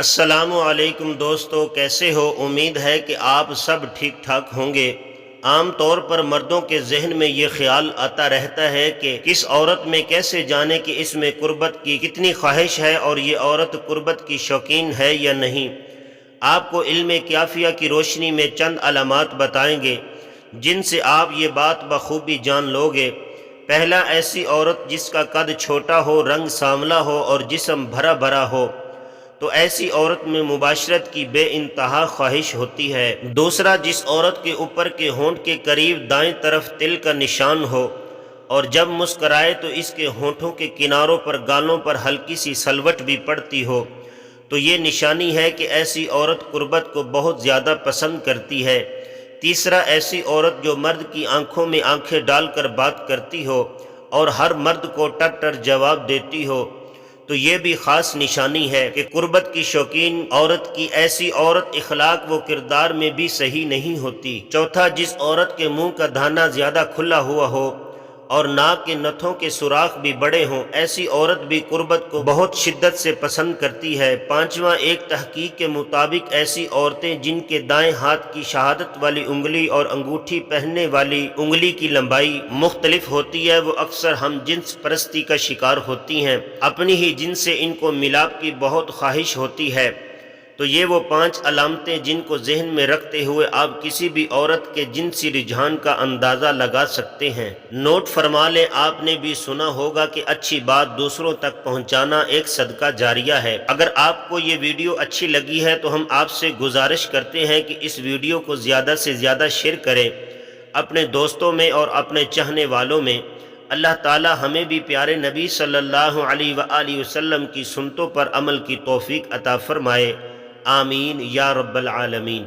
السلام علیکم دوستو، کیسے ہو؟ امید ہے کہ آپ سب ٹھیک ٹھاک ہوں گے۔ عام طور پر مردوں کے ذہن میں یہ خیال آتا رہتا ہے کہ کس عورت میں کیسے جانے کہ اس میں قربت کی کتنی خواہش ہے اور یہ عورت قربت کی شوقین ہے یا نہیں۔ آپ کو علم کافیہ کی روشنی میں چند علامات بتائیں گے جن سے آپ یہ بات بخوبی جان لو گے۔ پہلا، ایسی عورت جس کا قد چھوٹا ہو، رنگ سانولا ہو اور جسم بھرا بھرا ہو، تو ایسی عورت میں مباشرت کی بے انتہا خواہش ہوتی ہے۔ دوسرا، جس عورت کے اوپر کے ہونٹ کے قریب دائیں طرف تل کا نشان ہو اور جب مسکرائے تو اس کے ہونٹوں کے کناروں پر گالوں پر ہلکی سی سلوٹ بھی پڑتی ہو، تو یہ نشانی ہے کہ ایسی عورت قربت کو بہت زیادہ پسند کرتی ہے۔ تیسرا، ایسی عورت جو مرد کی آنکھوں میں آنکھیں ڈال کر بات کرتی ہو اور ہر مرد کو ٹر ٹر جواب دیتی ہو، تو یہ بھی خاص نشانی ہے کہ قربت کی شوقین عورت کی ایسی عورت اخلاق و کردار میں بھی صحیح نہیں ہوتی۔ چوتھا، جس عورت کے منہ کا دہانہ زیادہ کھلا ہوا ہو اور ناک کے نتھوں کے سوراخ بھی بڑے ہوں، ایسی عورت بھی قربت کو بہت شدت سے پسند کرتی ہے۔ پانچواں، ایک تحقیق کے مطابق ایسی عورتیں جن کے دائیں ہاتھ کی شہادت والی انگلی اور انگوٹھی پہننے والی انگلی کی لمبائی مختلف ہوتی ہے، وہ اکثر ہم جنس پرستی کا شکار ہوتی ہیں۔ اپنی ہی جنس سے ان کو ملاپ کی بہت خواہش ہوتی ہے۔ تو یہ وہ 5 علامتیں جن کو ذہن میں رکھتے ہوئے آپ کسی بھی عورت کے جنسی رجحان کا اندازہ لگا سکتے ہیں۔ نوٹ فرما لیں، آپ نے بھی سنا ہوگا کہ اچھی بات دوسروں تک پہنچانا ایک صدقہ جاریہ ہے۔ اگر آپ کو یہ ویڈیو اچھی لگی ہے تو ہم آپ سے گزارش کرتے ہیں کہ اس ویڈیو کو زیادہ سے زیادہ شیئر کریں اپنے دوستوں میں اور اپنے چاہنے والوں میں۔ اللہ تعالی ہمیں بھی پیارے نبی صلی اللہ علیہ وآلہ وسلم کی سنتوں پر عمل کی توفیق عطا فرمائے۔ آمین یا رب العالمین۔